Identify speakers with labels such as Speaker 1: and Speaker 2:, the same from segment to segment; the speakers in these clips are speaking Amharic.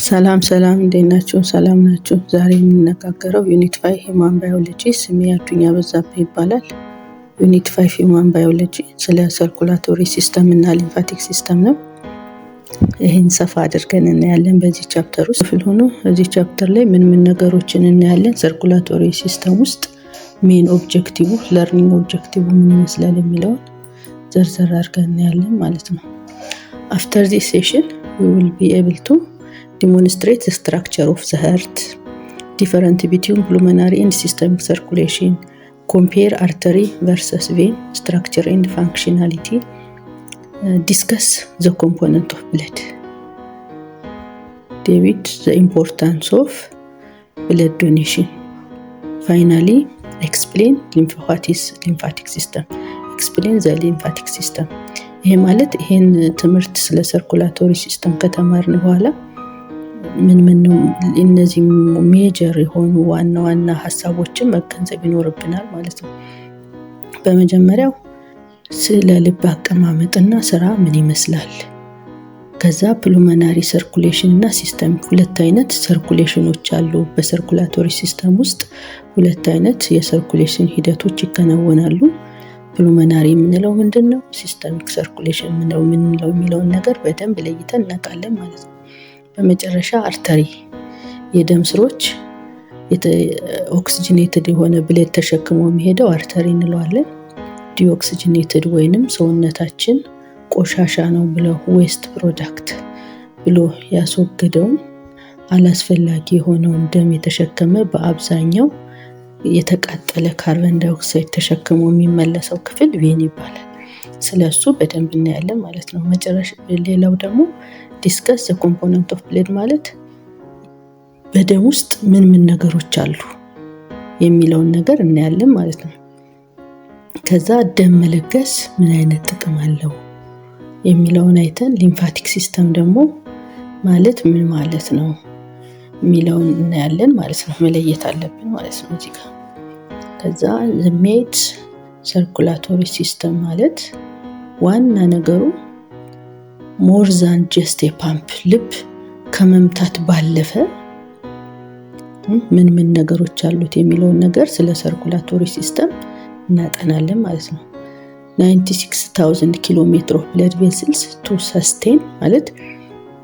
Speaker 1: ሰላም እንዴት ናችሁ? ሰላም ናችሁ? ዛሬ የምንነጋገረው ዩኒት 5 ሂውማን ባዮሎጂ ስሜ አዱኛ በዛብህ ይባላል። ዩኒት 5 ሂውማን ባዮሎጂ ስለ ሰርኩላቶሪ ሲስተም እና ሊምፋቲክ ሲስተም ነው። ይህን ሰፋ አድርገን እናያለን በዚህ ቻፕተር ውስጥ። ክፍል ሆኖ እዚህ ቻፕተር ላይ ምን ነገሮችን እናያለን? ሰርኩላቶሪ ሲስተም ውስጥ ሜን ኦብጀክቲቭ፣ ለርኒንግ ኦብጀክቲቭ ምን ይመስላል የሚለውን ዘርዘር አድርገን እናያለን ማለት ነው። After this session we will be able to demonstrate the structure of the heart, difference between pulmonary and systemic circulation, compare artery versus vein structure and functionality, discuss the component of blood, David, the importance of blood donation. Finally, explain lymphatic system. Explain the lymphatic system. ይሄ ማለት ይሄን ትምህርት ስለ ሰርኩላቶሪ ሲስተም ከተማርን በኋላ ምን ነው እነዚህ ሜጀር የሆኑ ዋና ሐሳቦችን መገንዘብ ይኖርብናል ማለት ነው። በመጀመሪያው ስለ ልብ አቀማመጥና ስራ ምን ይመስላል። ከዛ ፕሉሞናሪ ሰርኩሌሽን እና ሲስተም፣ ሁለት አይነት ሰርኩሌሽኖች አሉ በሰርኩላቶሪ ሲስተም ውስጥ። ሁለት አይነት የሰርኩሌሽን ሂደቶች ይከናወናሉ። ፕሉሞናሪ የምንለው ምንድነው? ሲስተሚክ ሰርኩሌሽን ምንለው የሚለውን ነገር በደንብ ለይተን እናውቃለን ማለት ነው። በመጨረሻ አርተሪ፣ የደም ስሮች ኦክሲጅኔትድ የሆነ ብለድ ተሸክሞ የሚሄደው አርተሪ እንለዋለን። ዲኦክሲጅኔትድ ወይንም ሰውነታችን ቆሻሻ ነው ብለው ዌስት ፕሮዳክት ብሎ ያስወገደውን አላስፈላጊ የሆነውን ደም የተሸከመ በአብዛኛው የተቃጠለ ካርቦን ዳይኦክሳይድ ተሸክሞ የሚመለሰው ክፍል ቬን ይባላል። ስለሱ በደንብ እናያለን ማለት ነው። መጨረሻ ሌላው ደግሞ ዲስከስ ዘ ኮምፖነንት ኦፍ ብለድ ማለት በደም ውስጥ ምን ነገሮች አሉ የሚለውን ነገር እናያለን ማለት ነው። ከዛ ደም መለገስ ምን አይነት ጥቅም አለው የሚለውን አይተን ሊምፋቲክ ሲስተም ደግሞ ማለት ምን ማለት ነው የሚለውን እናያለን ማለት ነው። መለየት አለብን ማለት ነው እዚህ ጋር። ከዛ the main circulatory system ማለት ዋና ነገሩ more than just a pump፣ ልብ ከመምታት ባለፈ ምን ነገሮች አሉት የሚለውን ነገር ስለ ሰርኩላቶሪ ሲስተም እናጠናለን ማለት ነው። 96000 ኪሎ ሜትር of blood vessels to sustain ማለት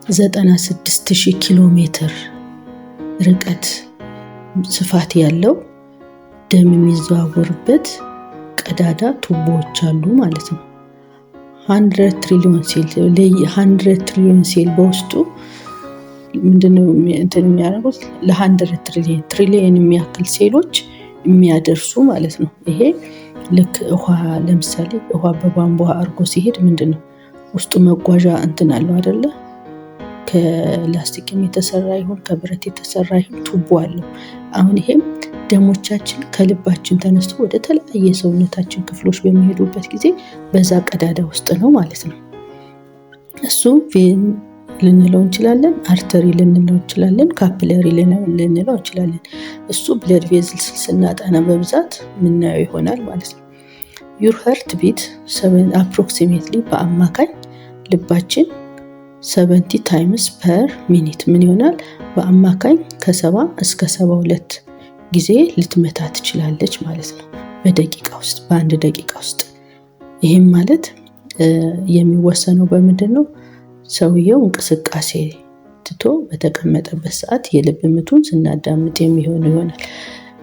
Speaker 1: 96000 ኪሎ ሜትር ርቀት ስፋት ያለው ደም የሚዘዋወርበት ቀዳዳ ቱቦዎች አሉ ማለት ነው። 100 ትሪሊዮን ሴል በውስጡ ምንድነው የሚያደርጉት? ለ100 ትሪሊዮን የሚያክል ሴሎች የሚያደርሱ ማለት ነው። ይሄ ልክ ውሃ፣ ለምሳሌ ውሃ በቧንቧ አርጎ ሲሄድ ምንድነው ውስጡ መጓዣ አለው አይደለ? ከላስቲክ የተሰራ ይሁን ከብረት የተሰራ ይሁን ቱቦ አለው። አሁን ይሄም ደሞቻችን ከልባችን ተነስቶ ወደ ተለያየ ሰውነታችን ክፍሎች በሚሄዱበት ጊዜ በዛ ቀዳዳ ውስጥ ነው ማለት ነው። እሱ ቬን ልንለው እንችላለን፣ አርተሪ ልንለው እንችላለን፣ ካፒላሪ ልንለው እንችላለን። እሱ ብለድ ቬዝልስ ስናጠና በብዛት ምናየው ይሆናል ማለት ነው። your heart beat approximately በአማካኝ ልባችን 70 times per minute ምን ይሆናል? በአማካኝ ከ70 እስከ 72 ጊዜ ልትመታ ትችላለች ማለት ነው በደቂቃ ውስጥ፣ በአንድ ደቂቃ ውስጥ። ይሄም ማለት የሚወሰነው በምንድነው? ሰውየው እንቅስቃሴ ትቶ በተቀመጠበት ሰዓት የልብ ምቱን ስናዳምጥ የሚሆን ይሆናል።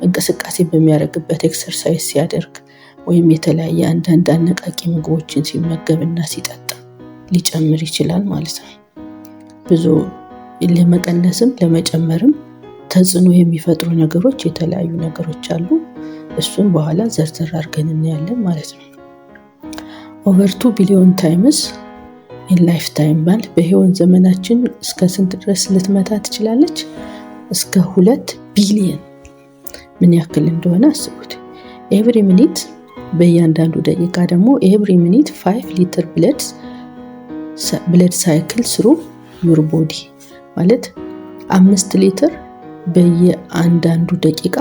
Speaker 1: እንቅስቃሴ በሚያደርግበት ኤክሰርሳይዝ ሲያደርግ ወይም የተለያየ አንዳንድ አነቃቂ ምግቦችን ሲመገብና ሲጠጣ ሊጨምር ይችላል ማለት ነው። ብዙ ለመቀነስም ለመጨመርም ተጽዕኖ የሚፈጥሩ ነገሮች የተለያዩ ነገሮች አሉ። እሱን በኋላ ዘርዘር አድርገን እናያለን ማለት ነው። over 2 billion times in lifetime ማለት በህይወት ዘመናችን እስከ ስንት ድረስ ልትመታ ትችላለች? እስከ 2 ቢሊዮን። ምን ያክል እንደሆነ አስቡት። every minute በእያንዳንዱ ደቂቃ ደግሞ every minute 5 ሊትር blood cycle through your body ማለት 5 ሊትር በየአንዳንዱ ደቂቃ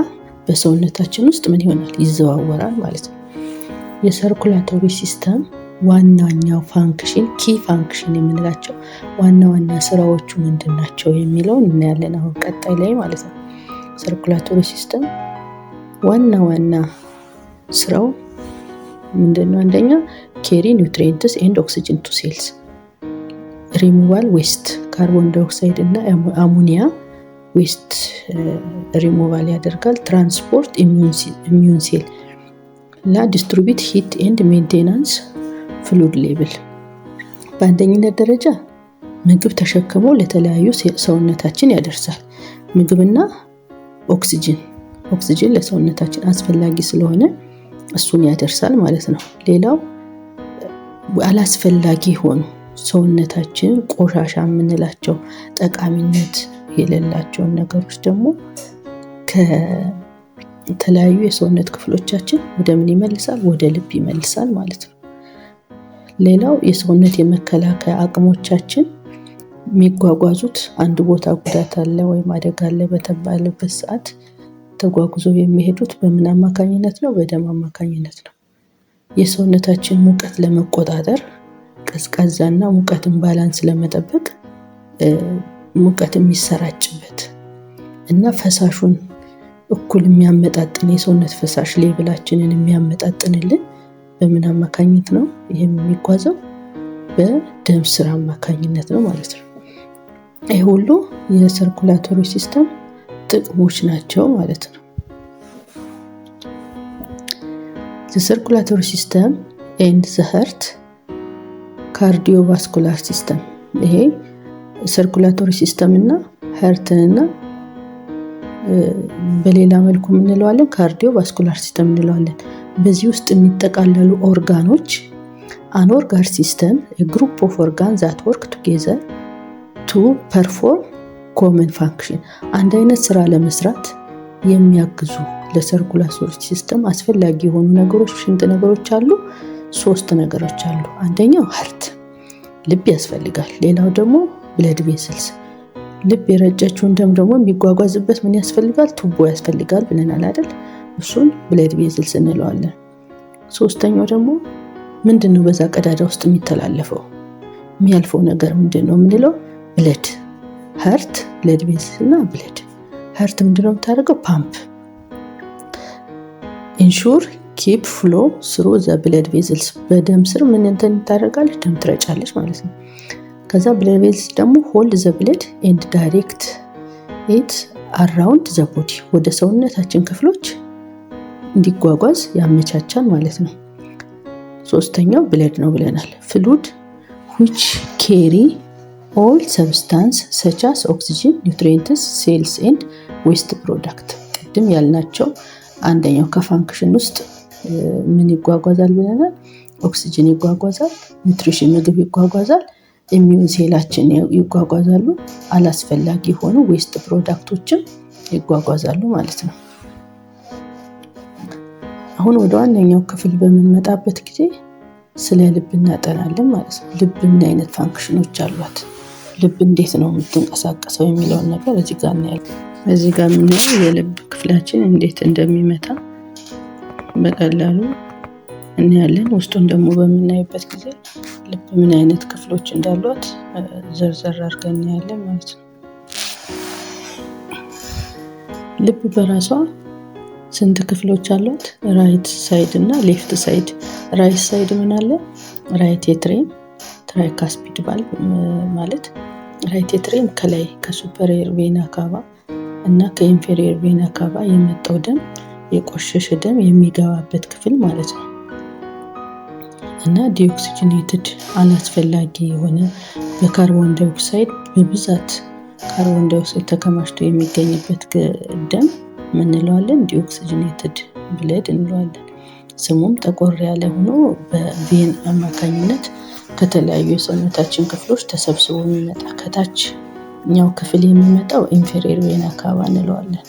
Speaker 1: በሰውነታችን ውስጥ ምን ይሆናል? ይዘዋወራል ማለት ነው። የሰርኩላቶሪ ሲስተም ዋናኛው ፋንክሽን ኪ ፋንክሽን የምንላቸው ዋና ስራዎቹ ምንድናቸው የሚለውን እናያለን አሁን ቀጣይ ላይ ማለት ነው። ሰርኩላቶሪ ሲስተም ዋና ስራው ምንድነው? አንደኛ ኬሪ ኒውትሪየንትስ ኤንድ ኦክሲጅን ቱ ሴልስ፣ ሪሙቫል ዌስት ካርቦን ዳይኦክሳይድ እና አሞኒያ ዌስት ሪሙቫል ያደርጋል። ትራንስፖርት ኢሚዩን ሴል እና ዲስትሪቢዩት ሂት ኤንድ ሜንቴናንስ ፍሉድ ሌቭል። በአንደኝነት ደረጃ ምግብ ተሸክሞ ለተለያዩ ሰውነታችን ያደርሳል። ምግብና ኦክሲጅን ለሰውነታችን አስፈላጊ ስለሆነ እሱን ያደርሳል ማለት ነው። ሌላው አላስፈላጊ ሆኑ ሰውነታችን ቆሻሻ የምንላቸው ጠቃሚነት የሌላቸውን ነገሮች ደግሞ ከተለያዩ የሰውነት ክፍሎቻችን ወደ ምን ይመልሳል? ወደ ልብ ይመልሳል ማለት ነው። ሌላው የሰውነት የመከላከያ አቅሞቻችን የሚጓጓዙት አንድ ቦታ ጉዳት አለ ወይም አደጋ አለ በተባለበት ሰዓት ተጓጉዘው የሚሄዱት በምን አማካኝነት ነው? በደም አማካኝነት ነው። የሰውነታችን ሙቀት ለመቆጣጠር ቀዝቃዛና ሙቀትን ባላንስ ለመጠበቅ ሙቀት የሚሰራጭበት እና ፈሳሹን እኩል የሚያመጣጥን የሰውነት ፈሳሽ ሌቭላችንን የሚያመጣጥንልን በምን አማካኝነት ነው? ይሄም የሚጓዘው በደም ስር አማካኝነት ነው ማለት ነው። ይሄ ሁሉ የሰርኩላቶሪ ሲስተም ጥቅሞች ናቸው ማለት ነው። The circulatory system and the heart cardiovascular system። ይሄ ሰርኩላቶሪ ሲስተም እና ሀርትንና በሌላ መልኩ እንለዋለን ካርዲዮቫስኩላር ሲስተም እንለዋለን። በዚህ ውስጥ የሚጠቃለሉ ኦርጋኖች an organ system a group of organs that work together to perform common function። አንድ አይነት ስራ ለመስራት የሚያግዙ ለሰርኩላቶሪ ሲስተም አስፈላጊ የሆኑ ነገሮች ስንት ነገሮች አሉ? 3 ነገሮች አሉ። አንደኛው ሀርት ልብ ያስፈልጋል። ሌላው ደግሞ ብለድ ቬስልስ ልብ የረጨችውን ደም ደግሞ የሚጓጓዝበት ምን ያስፈልጋል? ቱቦ ያስፈልጋል ብለናል አይደል? እሱን ብለድ ቬስልስ እንለዋለን። ሶስተኛው ደግሞ ምንድነው? በዛ ቀዳዳ ውስጥ የሚተላለፈው የሚያልፈው ነገር ምንድነው የምንለው? ብለድ ሀርት፣ ብለድ ቬስልስ እና ብለድ። ሀርት ምንድነው የምታደርገው? ፓምፕ ኢንሹር ኪፕ ፍሎ ስሩ ዘ ብለድ ቬስልስ። በደም ስር ምን ታደርጋለች? ደም ትረጫለች ማለት ነው። ከዛ ብለድ ቬስልስ ደግሞ ሆልድ ዘ ብለድ ኤንድ ዳይሬክት ኢት አራውንድ ዘ ቦዲ፣ ወደ ሰውነታችን ክፍሎች እንዲጓጓዝ ያመቻቻል ማለት ነው። ሶስተኛው ብለድ ነው ብለናል። ፍሉድ which carry all substance such as oxygen, nutrients, cells and waste product። ቅድም ያልናቸው አንደኛው ከፋንክሽን ውስጥ ምን ይጓጓዛል ብለናል? ኦክሲጅን ይጓጓዛል፣ ኒውትሪሽን ምግብ ይጓጓዛል፣ ኢሚዩን ሴላችን ይጓጓዛሉ፣ አላስፈላጊ ሆኑ ዌስት ፕሮዳክቶችም ይጓጓዛሉ ማለት ነው። አሁን ወደ ዋናኛው ክፍል በምንመጣበት ጊዜ ስለ ልብ እናጠናለን ማለት ነው። ልብ ምን አይነት ፋንክሽኖች አሏት? ልብ እንዴት ነው የምትንቀሳቀሰው የሚለውን ነገር እዚህ ጋር እናያለን። እዚህ ጋር የምናየው የልብ ክፍላችን እንዴት እንደሚመታ በቀላሉ እናያለን። ውስጡን ደግሞ በምናይበት ጊዜ ልብ ምን አይነት ክፍሎች እንዳሏት ዘርዘር አድርገን እናያለን ማለት ነው። ልብ በራሷ ስንት ክፍሎች አሏት? ራይት ሳይድ እና ሌፍት ሳይድ። ራይት ሳይድ ምን አለ? ራይት ኤትሪየም፣ ትራይካስፒድ ቫልቭ ማለት ራይት ኤትሪየም ከላይ ከሱፐሪየር ቬና ካቫ እና ከኢንፌሪየር ቬና ካቫ የመጣው ደም የቆሸሸ ደም የሚገባበት ክፍል ማለት ነው። እና ዲኦክሲጅኔትድ አላስፈላጊ የሆነ በካርቦን ዳይኦክሳይድ በብዛት ካርቦን ዳይኦክሳይድ ተከማችቶ የሚገኝበት ደም ምን እንለዋለን? ዲኦክሲጅኔትድ ብለድ እንለዋለን። ስሙም ጠቆር ያለ ሆኖ በቬን አማካኝነት ከተለያዩ የሰውነታችን ክፍሎች ተሰብስቦ የሚመጣ ከታችኛው ክፍል የሚመጣው ኢንፌሪየር ቬና ካቫ እንለዋለን።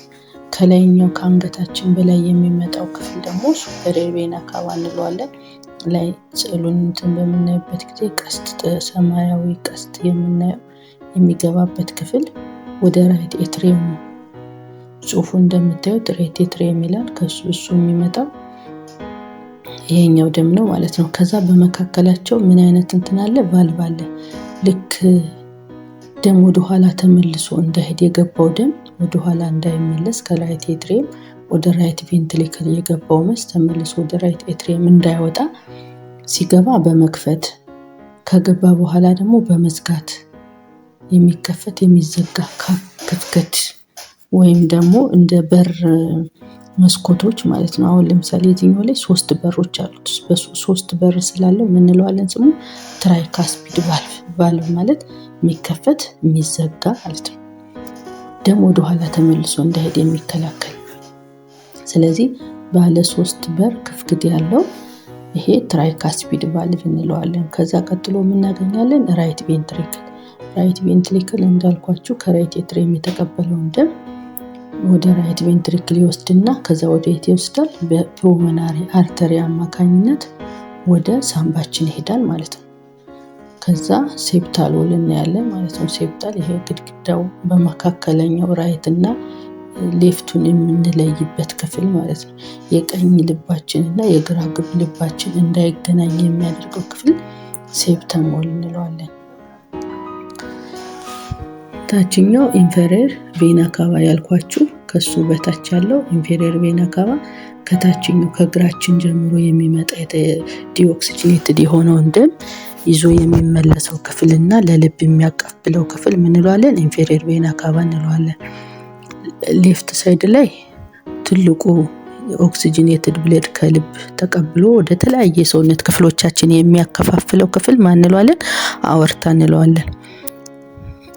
Speaker 1: ከላይኛው ከአንገታችን በላይ የሚመጣው ክፍል ደግሞ ሱፐሪየር ቬና ካቫ እንለዋለን። ላይ ስዕሉን በምናይበት ጊዜ ቀስት፣ ሰማያዊ ቀስት የምናየው የሚገባበት ክፍል ወደ ራይት ኤትሪየም ነው። ጽሁፉ እንደምታዩት ራይት ኤትሪየም ይላል። ከሱ የሚመጣው ይሄኛው ደም ነው ማለት ነው። ከዛ በመካከላቸው ምን አይነት እንትን አለ? ቫልቭ አለ። ልክ ደም ወደ ኋላ ተመልሶ እንዳይሄድ የገባው ደም ወደ ኋላ እንዳይመለስ ከራይት ኤትሪየም ወደ ራይት ቬንትሪክል የገባው መስ ተመልሶ ወደ ራይት ኤትሪየም እንዳይወጣ ሲገባ በመክፈት ከገባ በኋላ ደግሞ በመዝጋት የሚከፈት የሚዘጋ ክፍተት ወይም ደግሞ እንደ በር መስኮቶች ማለት ነው። አሁን ለምሳሌ እዚህኛው ላይ 3 በሮች አሉት። በ3 በር ስላለው ምን እንለዋለን? ስሙ ትራይካስፒድ ቫልቭ ማለት የሚከፈት የሚዘጋ ማለት ነው። ደም ወደ ኋላ ተመልሶ እንዳይሄድ የሚከላከል። ስለዚህ ባለ 3 በር ክፍተት ያለው ይሄ ትራይካስፒድ ቫልቭ እንለዋለን። ከዛ ቀጥሎ እናገኛለን ራይት ቬንትሪክል እንዳልኳችሁ ከራይት ኤትሪየም የተቀበለውን ደም ወደ ራይት ቬንትሪክል ይወስድና ከዛ ወደ የት ይወስዳል? በፕሉሞናሪ አርተሪ አማካኝነት ወደ ሳምባችን ይሄዳል ማለት ነው። ከዛ ሴፕታል ወል እናያለን ማለት ነው። ሴፕታል ይሄ ግድግዳው በመካከለኛው ራይት እና ሌፍቱን የምንለይበት ክፍል ማለት ነው። የቀኝ ልባችን እና የግራ ልባችን እንዳይገናኝ የሚያደርገው ክፍል ሴፕተም ወል እንለዋለን። ታችኛው ኢንፌሪየር ቬና ካቫ ያልኳችሁ ከሱ በታች ያለው ኢንፌሪየር ቬና ካቫ ከታችኛው ከግራችን ጀምሮ የሚመጣ ዲኦክሲጅኔትድ የሆነውን ደም ይዞ የሚመለሰው ክፍልና ለልብ የሚያቀብለው ክፍል ምን እንለዋለን? ኢንፌሪየር ቬና ካቫ እንለዋለን። ሌፍት ሳይድ ላይ ትልቁ ኦክሲጅኔትድ ብለድ ከልብ ተቀብሎ ወደ ተለያየ ሰውነት ክፍሎቻችን የሚያከፋፍለው ክፍል ማን እንለዋለን? አወርታ እንለዋለን።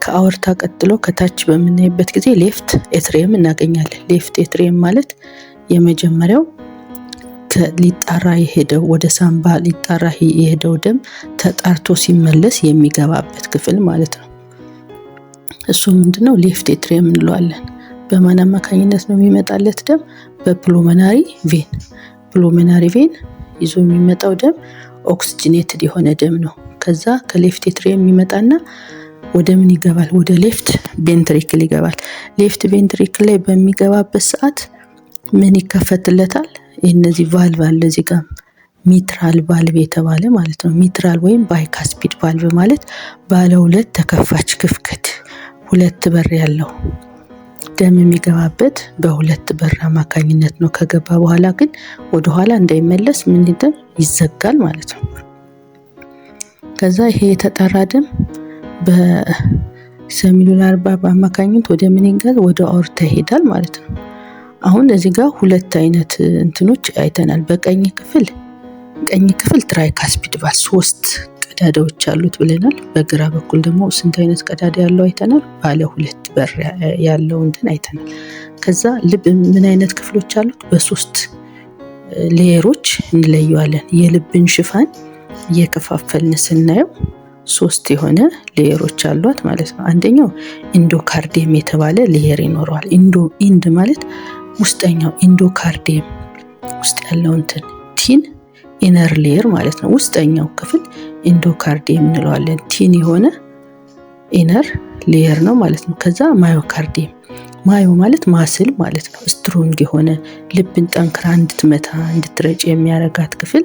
Speaker 1: ከአወርታ ቀጥሎ ከታች በምናይበት ጊዜ ሌፍት ኤትሪየም እናገኛለን። ሌፍት ኤትሪየም ማለት የመጀመሪያው ሊጣራ የሄደው ወደ ሳምባ ሊጣራ የሄደው ደም ተጣርቶ ሲመለስ የሚገባበት ክፍል ማለት ነው። እሱ ምንድነው? ሌፍት ኤትሪየም እንለዋለን። በማን አማካኝነት ነው የሚመጣለት ደም? በፕሉሞናሪ ቬን ይዞ የሚመጣው ደም ኦክሲጅኔትድ የሆነ ደም ነው። ከዛ ከሌፍት ኤትሪየም የሚመጣና ወደ ምን ይገባል? ወደ ሌፍት ቬንትሪክል ይገባል። ሌፍት ቬንትሪክል ላይ በሚገባበት ሰዓት ምን ይከፈትለታል? እነዚህ ቫልቭ አለ እዚህ ጋር ሚትራል ቫልቭ የተባለ ማለት ነው። ሚትራል ወይም ባይካስፒድ ቫልቭ ማለት ባለ 2 ተከፋች ክፍተት 2 በር ያለው ደም የሚገባበት በ2 በር አማካኝነት ነው። ከገባ በኋላ ግን ወደ ኋላ እንዳይመለስ ምን ይዘጋል ማለት ነው። ከዛ ይሄ የተጣራ ደም በሰሚሉላር ቫልቭ አማካኝነት ወደ ምን ይገባል? ወደ አወርታ ይሄዳል ማለት ነው። አሁን እዚህ ጋር 2 አይነት እንትኖች አይተናል። በቀኝ ክፍል ትራይካስፒድ ቫልቭ 3 ቀዳዳዎች አሉት ብለናል። በግራ በኩል ደግሞ ስንት አይነት ቀዳዳ ያለው አይተናል? ባለ 2 በር ያለው እንትን አይተናል። ከዛ ልብ ምን አይነት ክፍሎች አሉት? በ3 ሌየሮች እንለየዋለን። የልብን ሽፋን እየከፋፈልን ስናየው 3 የሆነ ሌየሮች አሏት ማለት ነው። አንደኛው ኢንዶካርዲየም የተባለ ሌየር ይኖረዋል። ኢንድ ማለት ውስጠኛው ኢንዶካርዲየም ውስጥ ያለው እንትን ቲን ኢነር ሌየር ማለት ነው። ውስጠኛው ክፍል ኢንዶካርዲየም እንለዋለን። ቲን የሆነ ኢነር ሌየር ነው ማለት ነው። ከዛ ማዮካርዲየም ማለት ማስል ማለት ነው። ስትሮንግ የሆነ ልብን ጠንክራ እንድትመታ እንድትረጭ የሚያረጋት ክፍል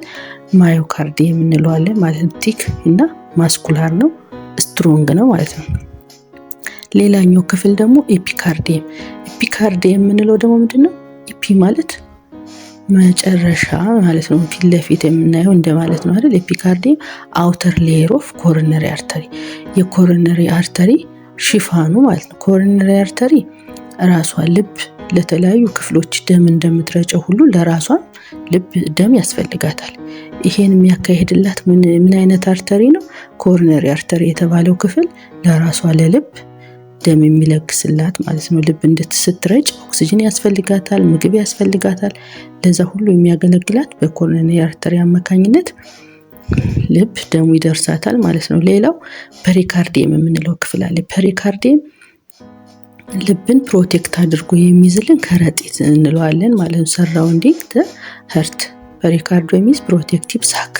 Speaker 1: ማዮካርዲየም እንለዋለን ማለት ነው። ቲክ እና ማስኩላር ነው፣ ስትሮንግ ነው ማለት ነው። ሌላኛው ክፍል ደግሞ ኤፒካርዲየም የምንለው ደግሞ ምንድነው? ኤፒ ማለት መጨረሻ ማለት ነው። ፊት ለፊት የምናየው እንደማለት ነው አይደል? ኤፒካርዲየም አውተር ሌየር ኦፍ ኮሮነሪ አርተሪ የኮሮነሪ አርተሪ ሽፋኑ ማለት ነው። ኮሮነሪ አርተሪ ራሷ ልብ ለተለያዩ ክፍሎች ደም እንደምትረጨው ሁሉ ለራሷ ልብ ደም ያስፈልጋታል። ይሄን የሚያካሂድላት ምን አይነት አርተሪ ነው? ኮሮነሪ አርተሪ የተባለው ክፍል ለራሷ ለልብ ደም የሚለግስላት ማለት ነው። ልብ እንድትስትረጭ ኦክሲጅን ያስፈልጋታል፣ ምግብ ያስፈልጋታል። ለዛ ሁሉ የሚያገለግላት በኮሮነሪ አርተሪ አማካኝነት ልብ ደሙ ይደርሳታል ማለት ነው። ሌላው ፔሪካርዲየም የምንለው ክፍል አለ። ፔሪካርዲየም ልብን ፕሮቴክት አድርጎ የሚይዝልን ከረጢት እንለዋለን ማለት ነው። ሰራውንዲንግ ዘ ሀርት ፔሪካርዲየም ኢዝ ፕሮቴክቲቭ ሳክ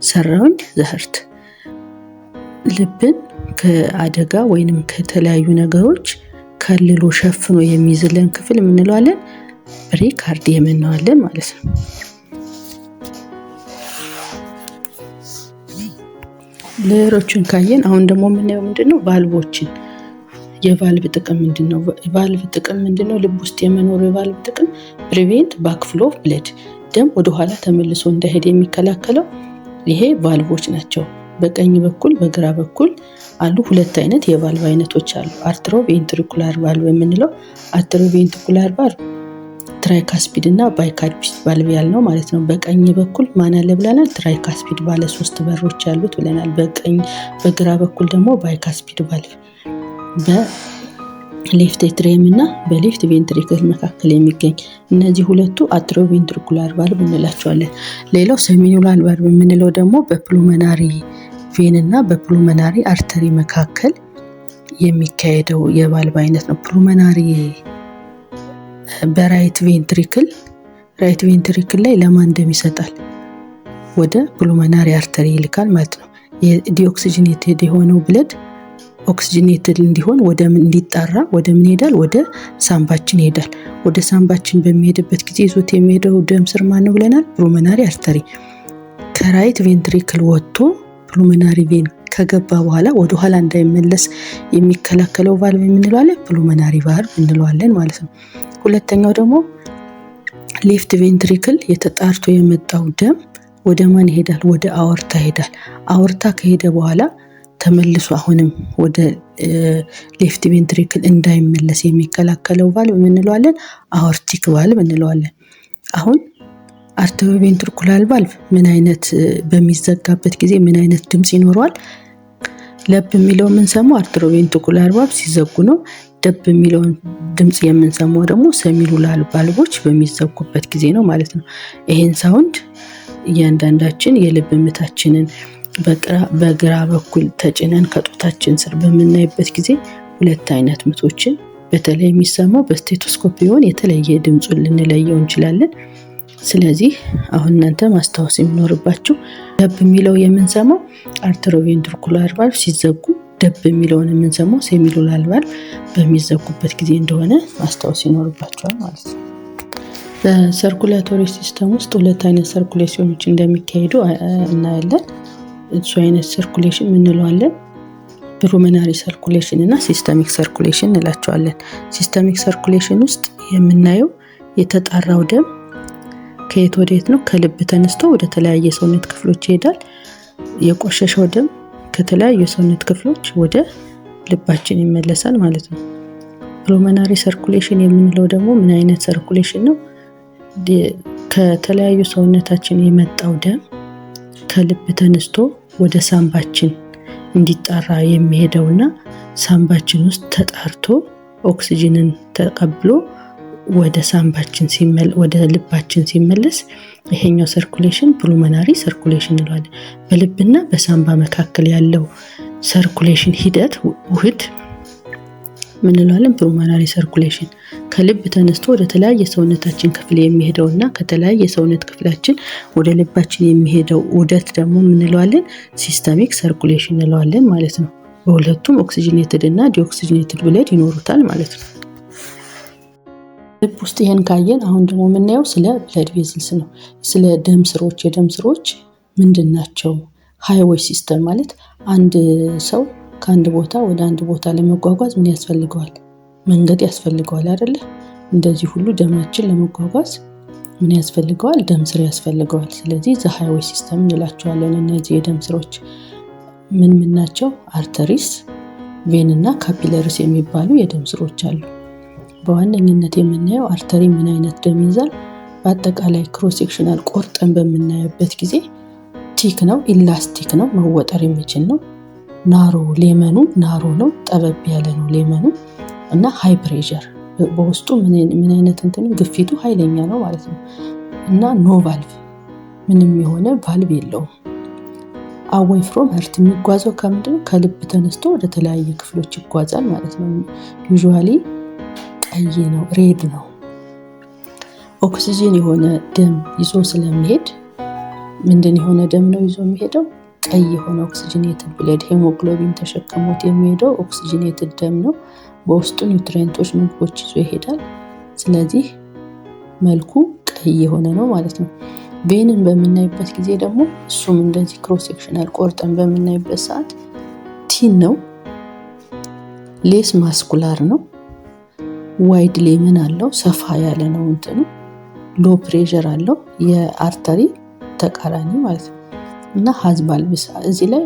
Speaker 1: ሰራውንድ ዘ ሀርት ልብን ከአደጋ ወይንም ከተለያዩ ነገሮች ከልሎ ሸፍኖ የሚይዝልን ክፍል እንለዋለን ፔሪካርዲየም እንለዋለን ማለት ነው። ሌየሮችን ካየን አሁን ደግሞ የምናየው ምንድነው ቫልቮችን የቫልቭ ጥቅም ምንድነው? ቫልቭ ጥቅም ምንድነው? ልብ ውስጥ የመኖሩ የቫልቭ ጥቅም ፕሪቬንት ባክፍሎ ኦፍ ብለድ ደም ወደ ኋላ ተመልሶ እንዳይሄድ የሚከላከለው ይሄ ቫልቮች ናቸው። በቀኝ በኩል በግራ በኩል አሉ ሁለት አይነት የቫልቭ አይነቶች አሉ። አርትሮቬንትሪኩላር ቫልቭ የምንለው አርትሮቬንትሪኩላር ቫልቭ ትራይካስፒድ እና ባይካስፒድ ቫልቭ ያልነው ማለት ነው። በቀኝ በኩል ማን አለ ብለናል? ትራይካስፒድ ባለ 3 በሮች ያሉት ብለናል። በግራ በኩል ደግሞ ባይካስፒድ ቫልቭ በሌፍት ኤትሪየም እና በሌፍት ቬንትሪክል መካከል የሚገኝ እነዚህ ሁለቱ አትሮቬንትሪኩላር ቫልቭ እንላቸዋለን። ሌላው ሰሚኑላር ቫልቭ የምንለው ደግሞ በፕሉመናሪ ቬን እና በፕሉመናሪ አርተሪ መካከል የሚካሄደው የቫልቭ አይነት ነው። ፕሉመናሪ በራይት ቬንትሪክል ላይ ለማን ደም ይሰጣል? ወደ ፕሉመናሪ አርተሪ ይልካል ማለት ነው። የዲኦክሲጅኔትድ የሆነው ብለድ ኦክሲጅኔትድ እንዲሆን ወደ ምን እንዲጣራ ወደ ምን ይሄዳል? ወደ ሳምባችን ይሄዳል። ወደ ሳምባችን በሚሄድበት ጊዜ ይዞት የሚሄደው ደም ስር ማን ነው ብለናል? ፕሉመናሪ አርተሪ። ከራይት ቬንትሪክል ወጥቶ ፕሉመናሪ ቬን ከገባ በኋላ ወደ ኋላ እንዳይመለስ የሚከላከለው ቫልቭ የምንለዋለን ፕሉመናሪ ቫልቭ እንለዋለን ማለት ነው። ሁለተኛው ደግሞ ሌፍት ቬንትሪክል የተጣርቶ የመጣው ደም ወደ ማን ይሄዳል? ወደ አወርታ ይሄዳል። አወርታ ከሄደ በኋላ ተመልሶ አሁንም ወደ ሌፍት ቬንትሪክል እንዳይመለስ የሚከላከለው ቫልቭ እንለዋለን አኦርቲክ ቫልቭ እንለዋለን። አሁን አርተሮቬንትሪኩላር ቫልቭ ምን አይነት በሚዘጋበት ጊዜ ምን አይነት ድምጽ ይኖረዋል? ለብ የሚለው የምንሰማው አርተሮቬንትሪኩላር ቫልቭ ሲዘጉ ነው። ደብ የሚለውን ድምጽ የምንሰማው ደግሞ ሰሚኑላር ቫልቮች በሚዘጉበት ጊዜ ነው ማለት ነው። ይሄን ሳውንድ እያንዳንዳችን የልብ ምታችንን በግራ በኩል ተጭነን ከጦታችን ስር በምናይበት ጊዜ ሁለት አይነት ምቶችን በተለይ የሚሰማው በስቴቶስኮፕ ቢሆን የተለየ ድምጹን ልንለየው እንችላለን። ስለዚህ አሁን እናንተ ማስታወስ የሚኖርባችሁ ደብ የሚለው የምንሰማው አርተሮቬንትሪኩላር ቫልቭ ሲዘጉ፣ ደብ የሚለውን የምንሰማው ሰሚኑላር ቫልቭ በሚዘጉበት ጊዜ እንደሆነ ማስታወስ ይኖርባችኋል ማለት ነው። በሰርኩላቶሪ ሲስተም ውስጥ ሁለት አይነት ሰርኩሌሽኖች እንደሚካሄዱ እናያለን። እሱ አይነት ሰርኩሌሽን እንለዋለን ፕሉመናሪ ሰርኩሌሽን እና ሲስተሚክ ሰርኩሌሽን እንላቸዋለን። ሲስተሚክ ሰርኩሌሽን ውስጥ የምናየው የተጣራው ደም ከየት ወደ የት ነው? ከልብ ተነስቶ ወደ ተለያየ ሰውነት ክፍሎች ይሄዳል። የቆሸሸው ደም ከተለያዩ ሰውነት ክፍሎች ወደ ልባችን ይመለሳል ማለት ነው። ፕሉመናሪ ሰርኩሌሽን የምንለው ደግሞ ምን አይነት ሰርኩሌሽን ነው? ከተለያዩ ሰውነታችን የመጣው ደም ከልብ ተነስቶ ወደ ሳምባችን እንዲጣራ የሚሄደውና ሳምባችን ውስጥ ተጣርቶ ኦክሲጅንን ተቀብሎ ወደ ሳምባችን ወደ ልባችን ሲመለስ ይሄኛው ሰርኩሌሽን ፕሉመናሪ ሰርኩሌሽን እንለዋለን። በልብና በሳምባ መካከል ያለው ሰርኩሌሽን ሂደት ውህድ ምን እንለዋለን? ፕሉመናሪ ሰርኩሌሽን። ከልብ ተነስቶ ወደ ተለያየ ሰውነታችን ክፍል የሚሄደውና ከተለያየ ሰውነት ክፍላችን ወደ ልባችን የሚሄደው ውህደት ደግሞ ምን እንለዋለን? ሲስተሚክ ሰርኩሌሽን እንለዋለን ማለት ነው። በሁለቱም ኦክሲጅኔትድ እና ዲኦክሲጅኔትድ ብለድ ይኖሩታል ማለት ነው። ልብ ውስጥ ይሄን ካየን አሁን ደግሞ የምናየው ስለ ብለድ ቬዝልስ ነው። ስለ ደም ስሮች። የደም ስሮች ምንድን ናቸው? ሃይዌይ ሲስተም ማለት አንድ ሰው ከአንድ ቦታ ወደ አንድ ቦታ ለመጓጓዝ ምን ያስፈልገዋል? መንገድ ያስፈልገዋል አይደለ? እንደዚህ ሁሉ ደማችን ለመጓጓዝ ምን ያስፈልገዋል? ደም ስር ያስፈልገዋል። ስለዚህ ዘ ሃይዌይ ሲስተም እንላቸዋለን። እነዚህ የደም ስሮች ምን ናቸው? አርተሪስ፣ ቬን እና ካፒለሪስ የሚባሉ የደም ስሮች አሉ። በዋነኝነት የምናየው አርተሪ ምን አይነት ደም ይዛል? በአጠቃላይ ክሮስ ሴክሽናል ቆርጠን በምናየበት ጊዜ ቲክ ነው፣ ኢላስቲክ ነው፣ መወጠር የሚችል ነው። ናሮ ሌመኑ ናሮ ነው፣ ጠበብ ያለ ነው ሌመኑ እና ሃይ ፕሬሸር በውስጡ ምን አይነት ግፊቱ ኃይለኛ ነው ማለት ነው። እና ኖ ቫልቭ ምንም የሆነ ቫልቭ የለውም። አዌይ ፍሮም ሀርት የሚጓዘው ከምንድነው? ከልብ ተነስቶ ወደ ተለያየ ክፍሎች ይጓዛል ማለት ነው። ዩዥዋሊ ቀይ ነው፣ ሬድ ነው። ኦክሲጅን የሆነ ደም ይዞ ስለሚሄድ ምንድን የሆነ ደም ነው ይዞ የሚሄደው? ቀይ የሆነ ኦክሲጅኔትድ ብለድ ሄሞግሎቢን ተሸክሞት የሚሄደው ኦክሲጅኔትድ ደም ነው። በውስጡ ኒውትሪየንቶች፣ ምግቦች ይዞ ይሄዳል። ስለዚህ መልኩ ቀይ የሆነ ነው ማለት ነው። ቬንን በምናይበት ጊዜ ደግሞ እሱም እንደዚህ ክሮስ ሴክሽናል ቆርጠን በምናይበት ሰዓት ቲን ነው፣ ሌስ ማስኩላር ነው፣ ዋይድ ሌመን አለው፣ ሰፋ ያለ ነው እንትኑ፣ ሎ ፕሬሸር አለው፣ የአርተሪ ተቃራኒ ማለት ነው እና ሀዝ ቫልቭስ እዚህ ላይ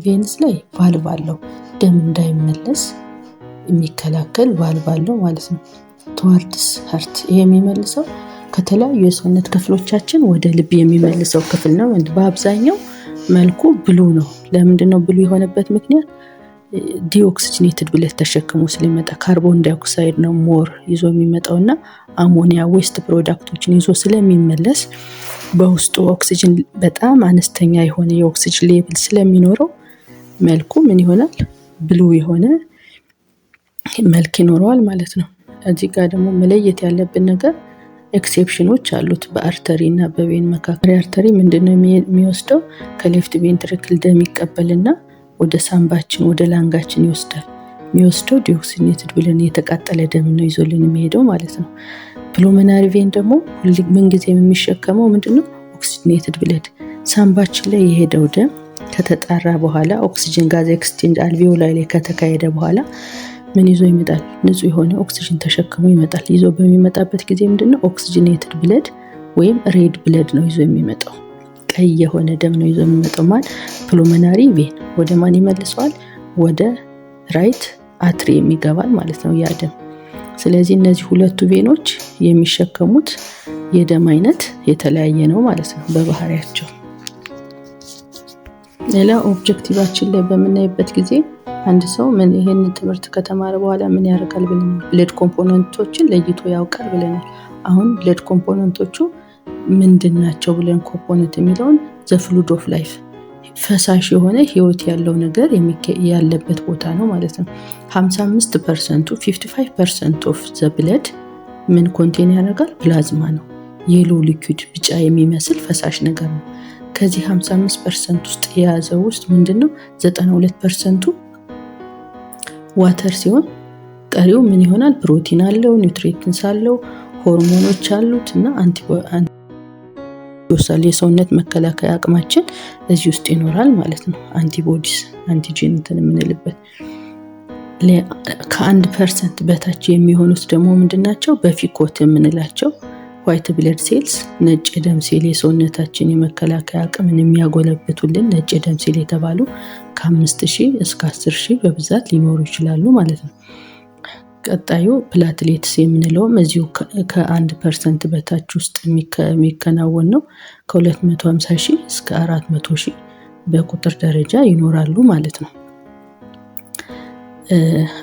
Speaker 1: ቬንስ ላይ ቫልቭ አለው፣ ደም እንዳይመለስ የሚከላከል ቫልቭ አለው ማለት ነው። ቱዋርድስ ሀርት ይሄ የሚመልሰው ከተለያዩ የሰውነት ክፍሎቻችን ወደ ልብ የሚመልሰው ክፍል ነው። በአብዛኛው መልኩ ብሉ ነው። ለምንድነው ብሉ የሆነበት ምክንያት ዲኦክሲጅኔትድ ብለድ ተሸክሞ ስለሚመጣ ካርቦን ዳይኦክሳይድ ነው ሞር ይዞ የሚመጣውና አሞኒያ ዌስት ፕሮዳክቶችን ይዞ ስለሚመለስ በውስጡ ኦክሲጅን በጣም አነስተኛ የሆነ የኦክሲጅን ሌቭል ስለሚኖረው መልኩ ምን ይሆናል? ብሉ የሆነ መልክ ይኖረዋል ማለት ነው። እዚህ ጋር ደግሞ መለየት ያለብን ነገር ኤክሴፕሽኖች አሉት በአርተሪ እና በቬን መካከል። አርተሪ ምንድነው የሚወስደው? ከሌፍት ቬንትሪክል ደም ይቀበልና ወደ ሳምባችን ወደ ላንጋችን ይወስዳል። የሚወስደው ዲኦክሲጅኔትድ ብለን የተቃጠለ ደም ነው ይዞልን የሚሄደው ማለት ነው። ፕሉሞናሪ ቬን ደግሞ ምንጊዜ የሚሸከመው ምንድነው? ኦክሲጅኔትድ ብለድ። ሳምባችን ላይ የሄደው ደም ከተጣራ በኋላ ኦክሲጅን ጋዝ ኤክስቼንጅ አልቬኦላይ ላይ ከተካሄደ በኋላ ምን ይዞ ይመጣል? ንጹህ የሆነ ኦክሲጅን ተሸክሞ ይመጣል። ይዞ በሚመጣበት ጊዜ ምንድነው? ኦክሲጅኔትድ ብለድ ወይም ሬድ ብለድ ነው ይዞ የሚመጣው። ቀይ የሆነ ደም ነው ይዞ የሚመጣው። ማን? ፕሉሞናሪ ቬን ወደ ማን ይመልሰዋል? ወደ ራይት አትሪየም ይገባል ማለት ነው ያ ደም። ስለዚህ እነዚህ ሁለቱ ቬኖች የሚሸከሙት የደም አይነት የተለያየ ነው ማለት ነው በባህሪያቸው። ሌላ ኦብጀክቲቫችን ላይ በምናይበት ጊዜ አንድ ሰው ምን ይሄን ትምህርት ከተማረ በኋላ ምን ያደርጋል ብለናል? ብለድ ኮምፖነንቶችን ለይቶ ያውቃል ብለናል። አሁን ብለድ ኮምፖነንቶቹ ምንድናቸው ብለን ኮምፖነንት የሚለውን ዘ ፍሉድ ኦፍ ላይፍ ፈሳሽ የሆነ ህይወት ያለው ነገር ያለበት ቦታ ነው ማለት ነው። 55% 55% ኦፍ ዘ ብለድ ምን ኮንቴን ያደርጋል? ፕላዝማ ነው። የሎ ሊኩዊድ ቢጫ የሚመስል ፈሳሽ ነገር ነው። ከዚህ 55% ውስጥ የያዘው ውስጥ ምንድነው? 92% ዋተር ሲሆን ቀሪው ምን ይሆናል? ፕሮቲን አለው፣ ኒውትሪየንትስ አለው፣ ሆርሞኖች አሉት እና የሰውነት መከላከያ አቅማችን እዚህ ውስጥ ይኖራል ማለት ነው። አንቲቦዲስ አንቲጂን የምንልበት ከ1% በታች የሚሆኑት ደግሞ ምንድናቸው? በፊኮት የምንላቸው ዋይት ብለድ ሴልስ ነጭ ደም ሴል የሰውነታችን የመከላከያ አቅምን የሚያጎለብቱልን ነጭ ደም ሴል የተባሉ ከ5000 እስከ 10000 በብዛት ሊኖሩ ይችላሉ ማለት ነው። ቀጣዩ ፕላትሌትስ የምንለውም እዚሁ ከ1% በታች ውስጥ የሚከናወን ነው። ከ250,000 እስከ 400,000 በቁጥር ደረጃ ይኖራሉ ማለት ነው።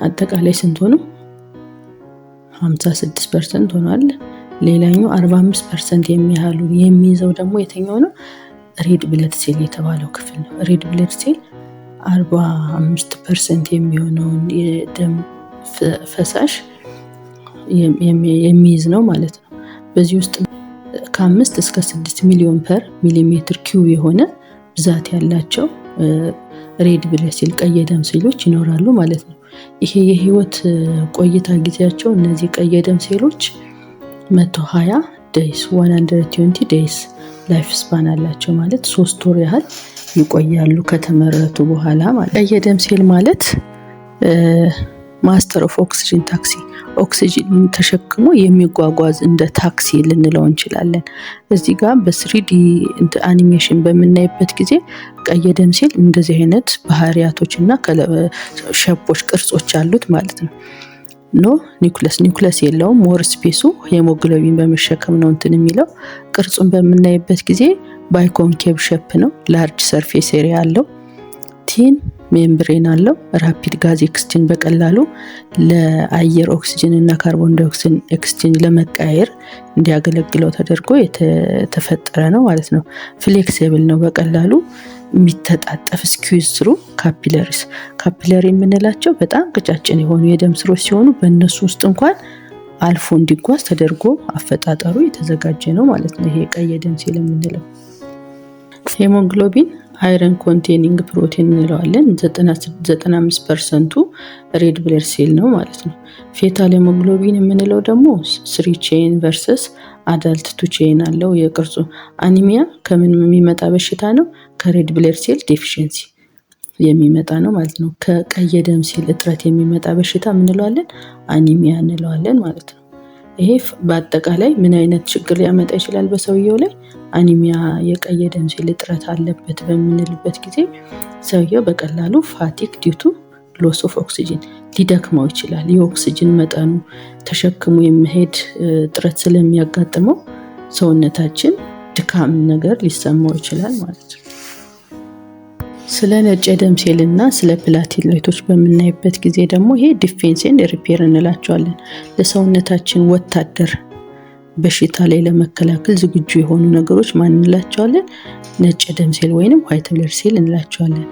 Speaker 1: አጠቃላይ ስንት ሆነ? 56% ሆኗል። ሌላኛው 45% የሚያህሉ የሚይዘው ደግሞ የትኛው ነው? ሬድ ብለድ ሴል የተባለው ክፍል ነው። ሬድ ብለድ ሴል 45% የሚሆነውን የደም ፈሳሽ የሚይዝ ነው ማለት ነው። በዚህ ውስጥ ከ5 እስከ 6 ሚሊዮን ፐር ሚሊሜትር ኪዩብ የሆነ ብዛት ያላቸው ሬድ ብለድ ሴል ቀይ ደም ሴሎች ይኖራሉ ማለት ነው። ይሄ የህይወት ቆይታ ጊዜያቸው እነዚህ ቀይ ደም ሴሎች 120 ዴይስ 120 ዴይስ ላይፍ ስፓን አላቸው ማለት 3 ወር ያህል ይቆያሉ ከተመረቱ በኋላ ማለት። ቀይ ደም ሴል ማለት ማስተር ኦፍ ኦክሲጅን ታክሲ ኦክሲጅን ተሸክሞ የሚጓጓዝ እንደ ታክሲ ልንለው እንችላለን። እዚህ ጋር በ3D አኒሜሽን በምናይበት ጊዜ ቀይ ደም ሴል እንደዚህ አይነት ባህሪያቶችና ሸፖች ቅርጾች አሉት ማለት ነው። ኒውክለስ የለውም። ሞር ስፔሱ ሄሞግሎቢን በመሸከም ነው እንትን የሚለው። ቅርጹን በምናይበት ጊዜ ባይኮንኬቭ ሼፕ ነው። ላርጅ ሰርፌስ ኤሪያ አለው። ቲን ሜምብሬን አለው። ራፒድ ጋዝ ኤክስቼንጅ በቀላሉ ለአየር ኦክሲጅን እና ካርቦን ዳይኦክሳይድ ኤክስቼንጅ ለመቀያየር እንዲያገለግለው ተደርጎ የተፈጠረ ነው ማለት ነው። ፍሌክሲብል ነው። በቀላሉ የሚተጣጠፍ ስኩዊዝ ስሩ ካፒለሪስ ካፒለሪ የምንላቸው በጣም ቀጫጭን የሆኑ የደም ስሮች ሲሆኑ በእነሱ ውስጥ እንኳን አልፎ እንዲጓዝ ተደርጎ አፈጣጠሩ የተዘጋጀ ነው ማለት ነው። ይሄ ቀይ ደም ሴል የምንለው ሄሞግሎቢን አይረን ኮንቴኒንግ ፕሮቲን እንለዋለን። 95% ሬድ ብለድ ሴል ነው ማለት ነው። ፌታል ሄሞግሎቢን የምንለው ደግሞ 3 ቼን ቨርሰስ አዳልት 2 ቼን አለው። የቅርጹ አኒሚያ ከምን የሚመጣ በሽታ ነው? ከሬድ ብለድ ሴል ዴፊሺየንሲ የሚመጣ ነው ማለት ነው። ከቀይ ደም ሴል እጥረት የሚመጣ በሽታ እንለዋለን አኒሚያ እንለዋለን ማለት ነው። ይሄ በአጠቃላይ ምን አይነት ችግር ሊያመጣ ይችላል በሰውየው ላይ? አኒሚያ የቀይ ደም ሴል እጥረት አለበት በምንልበት ጊዜ ሰውየው በቀላሉ ፋቲግ ዲዩ ቱ ሎስ ኦፍ ኦክሲጅን ሊደክመው ይችላል። የኦክሲጅን መጠኑ ተሸክሞ የመሄድ እጥረት ስለሚያጋጥመው ሰውነታችን ድካም ነገር ሊሰማው ይችላል ማለት ነው። ስለ ነጭ ደም ሴል እና ስለ ፕላቲሌቶች በምናይበት ጊዜ ደግሞ ይሄ ዲፌንስ ኤንድ ሪፔር እንላቸዋለን። ለሰውነታችን ወታደር በሽታ ላይ ለመከላከል ዝግጁ የሆኑ ነገሮች ማን እንላቸዋለን? ነጭ ደም ሴል ወይንም ዋይት ብለድ ሴል እንላቸዋለን።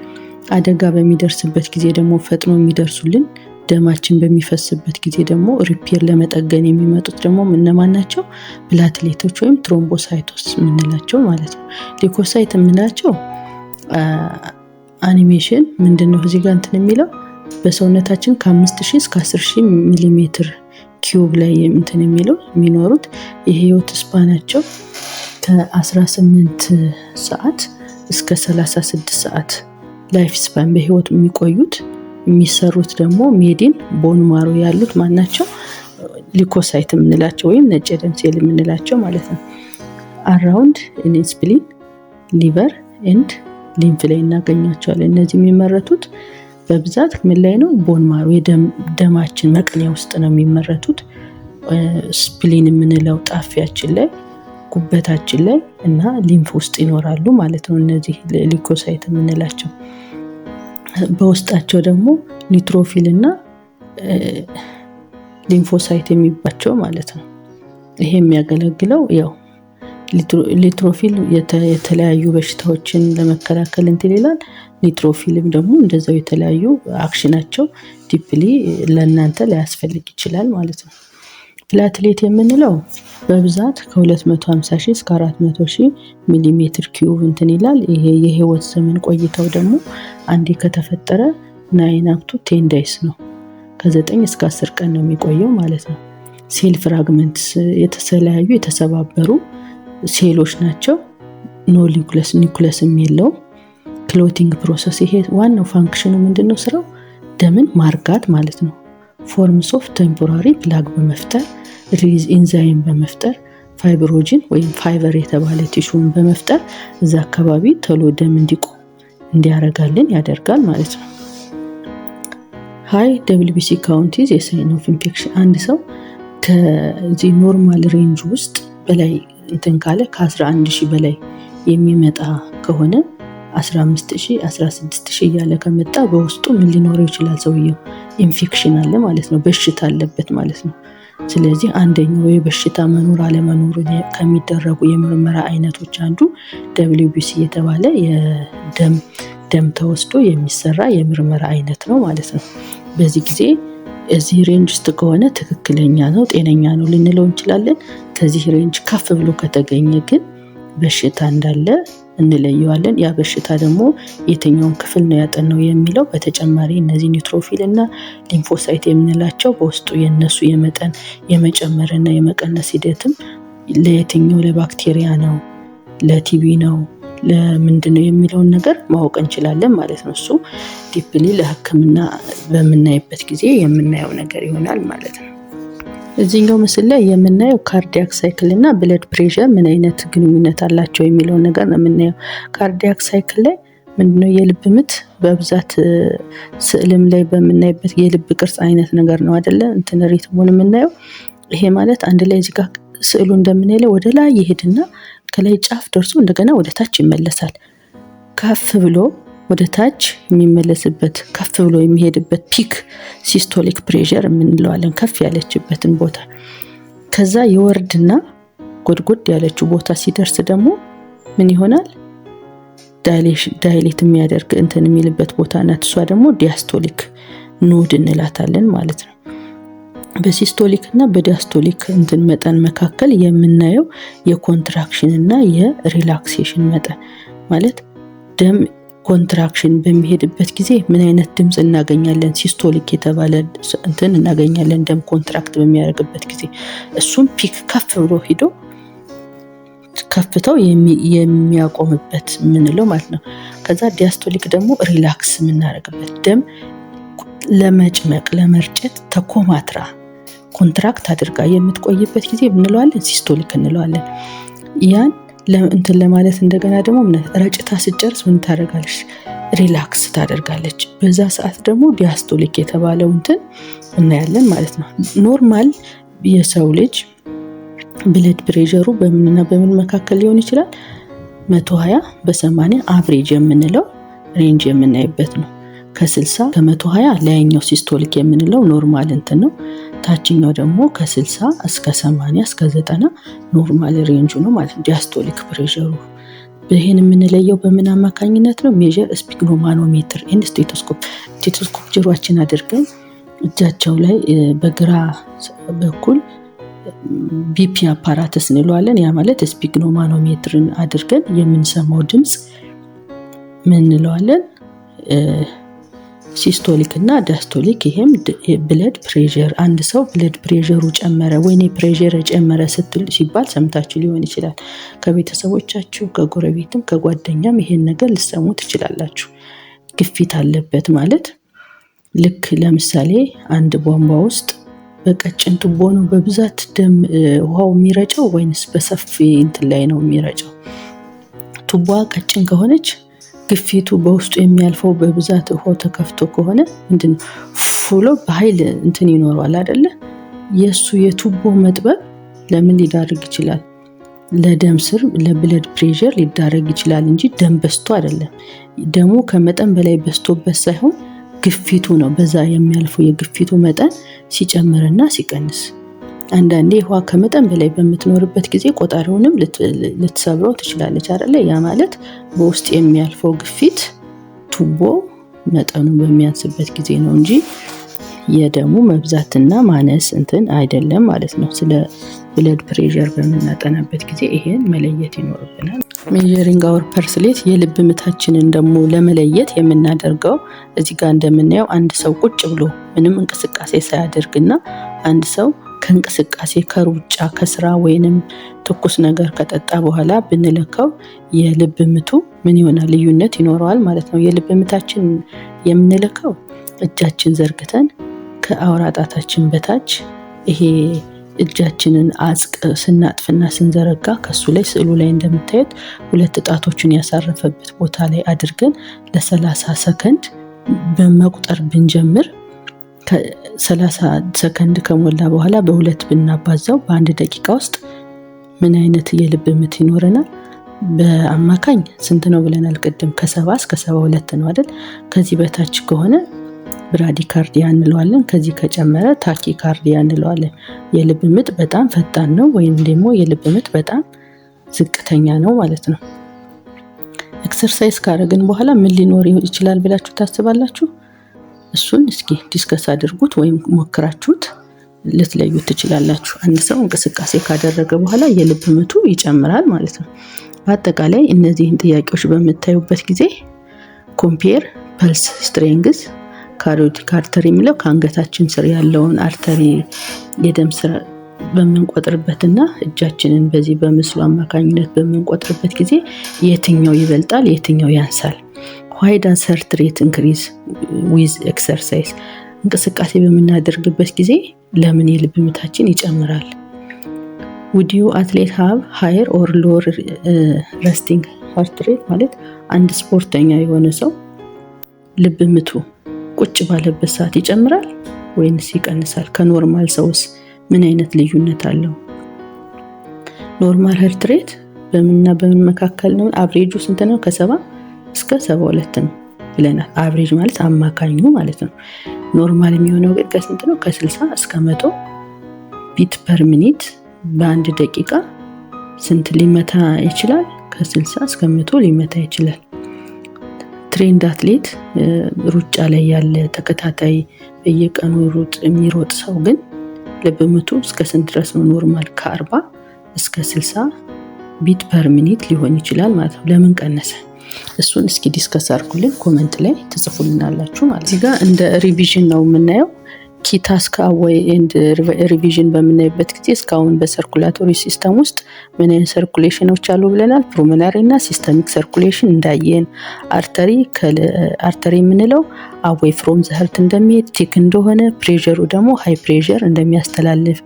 Speaker 1: አደጋ በሚደርስበት ጊዜ ደግሞ ፈጥኖ የሚደርሱልን፣ ደማችን በሚፈስበት ጊዜ ደግሞ ሪፔር ለመጠገን የሚመጡት ደግሞ እነማን ናቸው? ፕላቲሌቶች ወይም ትሮምቦሳይቶስ የምንላቸው ማለት ነው። ሊኮሳይት የምንላቸው አኒሜሽን ምንድነው እዚህ ጋር እንትን የሚለው በሰውነታችን ከ5000 እስከ 10000 ሚሊሜትር ኪዩብ ላይ እንትን የሚለው የሚኖሩት የህይወት ስፓናቸው ከ18 ሰዓት እስከ 36 ሰዓት ላይፍ ስፓን በህይወት የሚቆዩት። የሚሰሩት ደግሞ ሜዲን ቦን ማሮ ያሉት ማናቸው? ሊኮሳይት የምንላቸው ወይም ነጭ ደም ሴል የምንላቸው ማለት ነው። አራውንድ ስፕሊን፣ ሊቨር ኤንድ ሊምፍ ላይ እናገኛቸዋለን። እነዚህ የሚመረቱት በብዛት ምን ላይ ነው? ቦን ማሮ ደማችን መቅኒያ ውስጥ ነው የሚመረቱት። ስፕሊን የምንለው ጣፊያችን ላይ፣ ጉበታችን ላይ እና ሊምፍ ውስጥ ይኖራሉ ማለት ነው። እነዚህ ሊኮሳይት የምንላቸው በውስጣቸው ደግሞ ኒትሮፊል እና ሊምፎሳይት የሚባቸው ማለት ነው። ይሄ የሚያገለግለው ያው ሊትሮፊል የተለያዩ በሽታዎችን ለመከላከል እንትን ይላል። ኒትሮፊልም ደግሞ እንደዛው የተለያዩ አክሽናቸው ዲፕሊ ለእናንተ ሊያስፈልግ ይችላል ማለት ነው። ፕላትሌት የምንለው በብዛት ከ250,000 እስከ 400,000 ሚሊሜትር ኪዩብ እንትን ይላል። ይሄ የህይወት ዘመን ቆይታው ደግሞ አንዴ ከተፈጠረ 9 up to 10 days ነው። ከ9 እስከ 10 ቀን ነው የሚቆየው ማለት ነው። ሴል ፍራግመንትስ የተለያዩ የተሰባበሩ ሴሎች ናቸው። ኖ ኒውክለስም የለውም። ክሎቲንግ ፕሮሰስ ይሄ ዋናው ፋንክሽኑ ምንድነው? ስራው ደምን ማርጋት ማለት ነው። ፎርምስ ኦፍ ቴምፖራሪ ፕላግ በመፍጠር ሪሊዝ ኢንዛይም በመፍጠር ፋይብሮጂን ወይም ፋይበር የተባለ ቲሹን በመፍጠር እዛ አካባቢ ቶሎ ደም እንዲያረጋልን ያደርጋል ማለት ነው። ሃይ WBC ካውንት ኢዝ ኤ ሳይን ኦፍ ኢንፌክሽን። አንድ ሰው ከዚህ ኖርማል ሬንጅ ውስጥ በላይ እንትን ካለ ከ11,000 በላይ የሚመጣ ከሆነ 15,000 16,000 እያለ ከመጣ በውስጡ ምን ሊኖረው ይችላል? ሰውየው ኢንፌክሽን አለ ማለት ነው። በሽታ አለበት ማለት ነው። ስለዚህ አንደኛው የበሽታ መኖር አለመኖር ከሚደረጉ የምርመራ አይነቶች አንዱ WBC የተባለ የደም ተወስዶ የሚሰራ የምርመራ አይነት ነው ማለት ነው። በዚህ ጊዜ እዚህ ሬንጅ ውስጥ ከሆነ ትክክለኛ ነው፣ ጤነኛ ነው ልንለው እንችላለን። ከዚህ ሬንጅ ከፍ ብሎ ከተገኘ ግን በሽታ እንዳለ እንለየዋለን። ያ በሽታ ደግሞ የትኛውን ክፍል ነው ያጠናው የሚለው በተጨማሪ እነዚህ ኒውትሮፊል እና ሊምፎሳይት የምንላቸው በውስጡ የነሱ የመጠን የመጨመርና የመቀነስ ሂደትም ለየትኛው ለባክቴሪያ ነው፣ ለቲቢ ነው፣ ለምንድነው የሚለውን ነገር ማወቅ እንችላለን ማለት ነው። እሱ ዲፕሊ ለሕክምና በምናይበት ጊዜ የምናየው ነገር ይሆናል ማለት ነው። እዚህኛው ምስል ላይ የምናየው ካርዲያክ ሳይክል እና ብለድ ፕሬሸር ምን አይነት ግንኙነት አላቸው የሚለውን ነገር ነው የምናየው። ካርዲያክ ሳይክል ላይ ምንድነው? የልብ ምት በብዛት ስዕልም ላይ በምናይበት የልብ ቅርጽ አይነት ነገር ነው አይደለ? እንትን ሪትሙን የምናየው ይሄ ማለት አንድ ላይ እዚህ ጋር ስዕሉ እንደምናየው ወደ ላይ ይሄድና ከላይ ጫፍ ደርሶ እንደገና ወደ ታች ይመለሳል። ከፍ ብሎ ወደ ታች የሚመለስበት ከፍ ብሎ የሚሄድበት ፒክ ሲስቶሊክ ፕሬሸር የምንለዋለን። ከፍ ያለችበትን ቦታ ከዛ ይወርድና ጎድጎድ ያለችው ቦታ ሲደርስ ደግሞ ምን ይሆናል? ዳይሌት የሚያደርግ እንትን የሚልበት ቦታ ናት። እሷ ደግሞ ዲያስቶሊክ ኖድ እንላታለን ማለት ነው። በሲስቶሊክ እና በዲያስቶሊክ እንትን መጠን መካከል የምናየው የኮንትራክሽን እና የሪላክሴሽን መጠን ማለት ደም ኮንትራክሽን በሚሄድበት ጊዜ ምን አይነት ድምጽ እናገኛለን? ሲስቶሊክ የተባለ እንትን እናገኛለን። ደም ኮንትራክት በሚያደርግበት ጊዜ እሱም ፒክ ከፍ ብሎ ሄዶ ከፍታው የሚያቆምበት ምንለው ማለት ነው። ከዛ ዲያስቶሊክ ደግሞ ሪላክስ የምናደርግበት ደም ለመጭመቅ ለመርጨት ተኮማትራ ኮንትራክት አድርጋ የምትቆይበት ጊዜ ምንለዋለን? ሲስቶሊክ እንለዋለን። ያን እንትን ለማለት እንደገና ደግሞ ረጭታ ስጨርስ ምን ታደርጋለች? ሪላክስ ታደርጋለች። በዛ ሰዓት ደግሞ ዲያስቶሊክ የተባለው እንትን እናያለን ማለት ነው። ኖርማል የሰው ልጅ ብለድ ፕሬሸሩ በምንና በምን መካከል ሊሆን ይችላል? 120 በ80 አቨሬጅ የምንለው ሬንጅ የምናይበት ነው። ከ60 ከ120 ላይኛው ሲስቶሊክ የምንለው ኖርማል እንትን ነው። ታችኛው ደግሞ ከ60 እስከ 80 እስከ 90 ኖርማል ሬንጁ ነው ማለት ነው ዲያስቶሊክ ፕሬሸሩ። ይሄን የምንለየው በምን አማካኝነት ነው? ሜጀር ስፒግኖማኖሜትር ኤንድ ስቴቶስኮፕ ጆሮአችን አድርገን እጃቸው ላይ በግራ በኩል ቢፒ አፓራተስ እንለዋለን። ያ ማለት ስፒግኖማኖሜትርን አድርገን የምንሰማው ድምጽ ምን እንለዋለን? ሲስቶሊክ እና ዲያስቶሊክ። ይሄም ብለድ ፕሬሸር፣ አንድ ሰው ብለድ ፕሬሸሩ ጨመረ ወይኔ ፕሬሸር ጨመረ ሲባል ሰምታችሁ ሊሆን ይችላል። ከቤተሰቦቻችሁ ከጎረቤትም ከጓደኛም ይሄን ነገር ልትሰሙ ትችላላችሁ። ግፊት አለበት ማለት ልክ ለምሳሌ አንድ ቧንቧ ውስጥ በቀጭን ቱቦ ነው በብዛት ደም ውሃው የሚረጨው ወይንስ በሰፊ እንትን ላይ ነው የሚረጨው? ቱቦዋ ቀጭን ከሆነች ግፊቱ በውስጡ የሚያልፈው በብዛት ውሃው ተከፍቶ ከሆነ ምንድነው ፍሎ በኃይል እንትን ይኖረዋል አይደለ? የሱ የቱቦ መጥበብ ለምን ሊዳርግ ይችላል? ለደም ስር ለብለድ ፕሬሸር ሊዳረግ ይችላል እንጂ ደም በስቶ አይደለም። ደሙ ከመጠን በላይ በስቶበት ሳይሆን ግፊቱ ነው። በዛ የሚያልፈው የግፊቱ መጠን ሲጨምርና ሲቀንስ። አንዳንዴ ውሃ ከመጠን በላይ በምትኖርበት ጊዜ ቆጣሪውንም ልትሰብረው ትችላለች አይደለ? ያ ማለት በውስጥ የሚያልፈው ግፊት ቱቦ መጠኑ በሚያንስበት ጊዜ ነው እንጂ የደሙ መብዛትና ማነስ እንትን አይደለም ማለት ነው። ስለ ብለድ ፕሬሸር በምናጠናበት ጊዜ ይሄን መለየት ይኖርብናል። ሜዠሪንግ አወር ፐልስ ሬት የልብ ምታችንን ደግሞ ለመለየት የምናደርገው እዚህ ጋር እንደምናየው አንድ ሰው ቁጭ ብሎ ምንም እንቅስቃሴ ሳያደርግና አንድ ሰው ከእንቅስቃሴ ከሩጫ ከስራ ወይንም ትኩስ ነገር ከጠጣ በኋላ ብንለካው የልብ ምቱ ምን ይሆናል? ልዩነት ይኖረዋል ማለት ነው። የልብ ምታችን የምንለካው እጃችን ዘርግተን ከአውራ ጣታችን በታች ይሄ እጃችንን አጽቅ ስናጥፍና ስንዘረጋ ከሱ ላይ ስዕሉ ላይ እንደምታዩት ሁለት ጣቶችን ያሳረፈበት ቦታ ላይ አድርገን ለ30 ሰከንድ በመቁጠር ብንጀምር ከ30 ሰከንድ ከሞላ በኋላ በሁለት ብናባዛው በአንድ ደቂቃ ውስጥ ምን አይነት የልብ ምት ይኖረናል? በአማካኝ ስንት ነው ብለናል ቅድም? ከ70 እስከ 72 ነው አይደል? ከዚህ በታች ከሆነ ብራዲካርዲያ እንለዋለን። ከዚህ ከጨመረ ታኪካርዲያ እንለዋለን። የልብ ምት በጣም ፈጣን ነው ወይም ደግሞ የልብ ምት በጣም ዝቅተኛ ነው ማለት ነው። ኤክሰርሳይዝ ካደረግን በኋላ ምን ሊኖር ይችላል ብላችሁ ታስባላችሁ? እሱን እስኪ ዲስከስ አድርጉት ወይም ሞክራችሁት ልትለዩት ትችላላችሁ። አንድ ሰው እንቅስቃሴ ካደረገ በኋላ የልብ ምቱ ይጨምራል ማለት ነው። በአጠቃላይ እነዚህን ጥያቄዎች በምታዩበት ጊዜ ኮምፔር ፐልስ ስትሬንግዝ ካሮቲድ አርተሪ የሚለው ከአንገታችን ስር ያለውን አርተሪ የደም ስር በምንቆጥርበትና እጃችንን በዚህ በምስሉ አማካኝነት በምንቆጥርበት ጊዜ የትኛው ይበልጣል የትኛው ያንሳል? why does heart rate increase with exercise? እንቅስቃሴ በምናደርግበት ጊዜ ለምን የልብ ምታችን ይጨምራል? would you athlete have higher or lower resting heart rate? ማለት አንድ ስፖርተኛ የሆነ ሰው ልብ ምቱ ቁጭ ባለበት ሰዓት ይጨምራል ወይንስ ይቀንሳል? ከኖርማል ሰውስ ምን አይነት ልዩነት አለው? ኖርማል heart rate በምንና በምን መካከል ነው? አቨሬጁ ስንት ነው? ከ70 እስከ 72 ነው ብለናል። አቨሬጅ ማለት አማካኙ ማለት ነው። ኖርማል የሚሆነው ግን ከስንት ነው? ከ60 እስከ 100 ቢት ፐር ሚኒት በአንድ ደቂቃ ስንት ሊመታ ይችላል? ከ60 እስከ 100 ሊመታ ይችላል። ትሬንድ አትሌት ሩጫ ላይ ያለ ተከታታይ በየቀኑ የሚሮጥ ሰው ግን ልብ ምቱ እስከ ስንት ድረስ ነው ኖርማል? ከ40 እስከ 60 ቢት ፐር ሚኒት ሊሆን ይችላል ማለት ነው። ለምን ቀነሰ? እሱን እስኪ ዲስከስ አድርጉልን፣ ኮሜንት ላይ ትጽፉልናላችሁ ማለት። እዚህ ጋር እንደ ሪቪዥን ነው የምናየው። ኪ ታስክ አዌይ ኤንድ ሪቪዥን በምናይበት ጊዜ እስካሁን በሰርኩላቶሪ ሲስተም ውስጥ ምን አይነት ሰርኩሌሽኖች አሉ ብለናል። ፕሩሚናሪ እና ሲስተሚክ ሰርኩሌሽን እንዳየን፣ አርተሪ የምንለው አዌይ ፍሮም ዘ ሀርት እንደሚሄድ ቲክ እንደሆነ፣ ፕሬሸሩ ደግሞ ሃይ ፕሬሸር እንደሚያስተላልፍ፣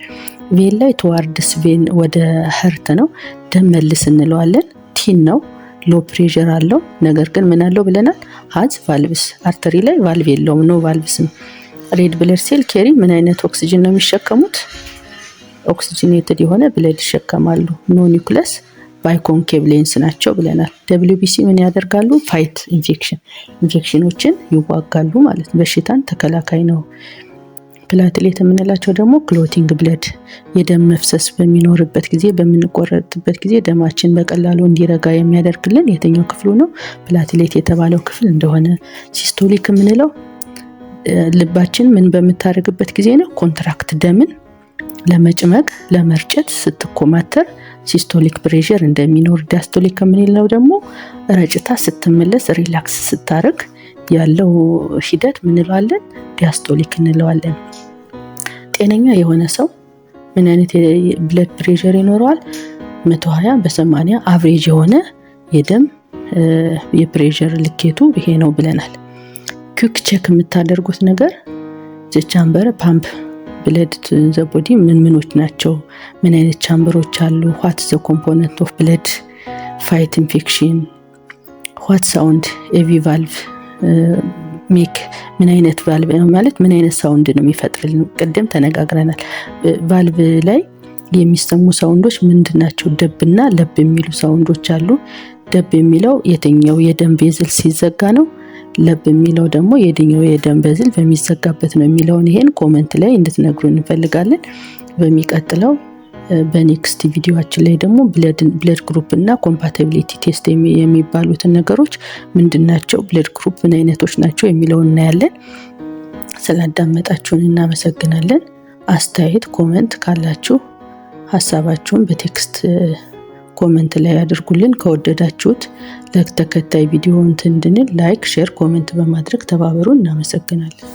Speaker 1: ቬን ላይ ተዋርድስ ቬን ወደ ሀርት ነው፣ ደም መልስ እንለዋለን። ቲን ነው ሎ ፕሬሸር አለው፣ ነገር ግን ምን አለው ብለናል፣ ሀዝ ቫልቭስ። አርተሪ ላይ ቫልቭ የለውም፣ ኖ ቫልቭስም። ሬድ ብለድ ሴል ኬሪ ምን አይነት ኦክሲጅን ነው የሚሸከሙት? ኦክሲጅኔትድ የሆነ ብለድ ይሸከማሉ። ኖ ኒውክለስ ባይኮንኬቭ ሌንስ ናቸው ብለናል። ደብሊውቢሲ ምን ያደርጋሉ? ፋይት ኢንፌክሽኖችን ይዋጋሉ ማለት ነው። በሽታን ተከላካይ ነው። ፕላትሌት የምንላቸው ደግሞ ክሎቲንግ ብለድ፣ የደም መፍሰስ በሚኖርበት ጊዜ፣ በምንቆረጥበት ጊዜ ደማችን በቀላሉ እንዲረጋ የሚያደርግልን የትኛው ክፍሉ ነው? ፕላትሌት የተባለው ክፍል እንደሆነ። ሲስቶሊክ የምንለው ልባችን ምን በምታደርግበት ጊዜ ነው? ኮንትራክት ደምን ለመጭመቅ ለመርጨት ስትኮማተር ሲስቶሊክ ፕሬሸር እንደሚኖር። ዲያስቶሊክ የምንለው ደግሞ ረጭታ ስትመለስ ሪላክስ ስታደርግ ያለው ሂደት ምን እንለዋለን? ዲያስቶሊክ እንለዋለን። ጤነኛ የሆነ ሰው ምን አይነት ብለድ ፕሬሸር ይኖረዋል? 120/80 አቨሬጅ የሆነ የደም የፕሬሸር ልኬቱ ይሄ ነው ብለናል። ኩክ ቼክ የምታደርጉት ነገር ቻምበር ፓምፕ ብለድ ዘ ቦዲ ምኖች ናቸው? ምን አይነት ቻምበሮች አሉ? ዋት ዘ ኮምፖነንት ኦፍ ብለድ ፋይት ኢንፌክሽን፣ ዋት ሳውንድ ኤቪ ቫልቭ ሜክ፣ ምን አይነት ቫልቭ ማለት ምን አይነት ሳውንድ ነው የሚፈጥርልን? ቅድም ተነጋግረናል። ቫልቭ ላይ የሚሰሙ ሳውንዶች ምንድናቸው? ደብና ለብ የሚሉ ሳውንዶች አሉ። ደብ የሚለው የትኛው የደም ቬዝል ሲዘጋ ነው? ለብ የሚለው ደግሞ የትኛው የደም ቬዝል በሚዘጋበት ነው የሚለውን ይሄን ኮሜንት ላይ እንድትነግሩን እንፈልጋለን። በሚቀጥለው በኔክስት ቪዲዮአችን ላይ ደግሞ ብለድ ግሩፕ እና ኮምፓቲቢሊቲ ቴስት የሚባሉትን ነገሮች ምንድናቸው፣ ብለድ ግሩፕ ምን አይነቶች ናቸው የሚለውን እናያለን። ስላዳመጣችሁን እናመሰግናለን። አስተያየት ኮሜንት ካላችሁ ሀሳባችሁን በቴክስት ኮሜንት ላይ አድርጉልን። ከወደዳችሁት ለተከታይ ቪዲዮ እንድንል ላይክ፣ ሼር፣ ኮሜንት በማድረግ ተባበሩ። እናመሰግናለን።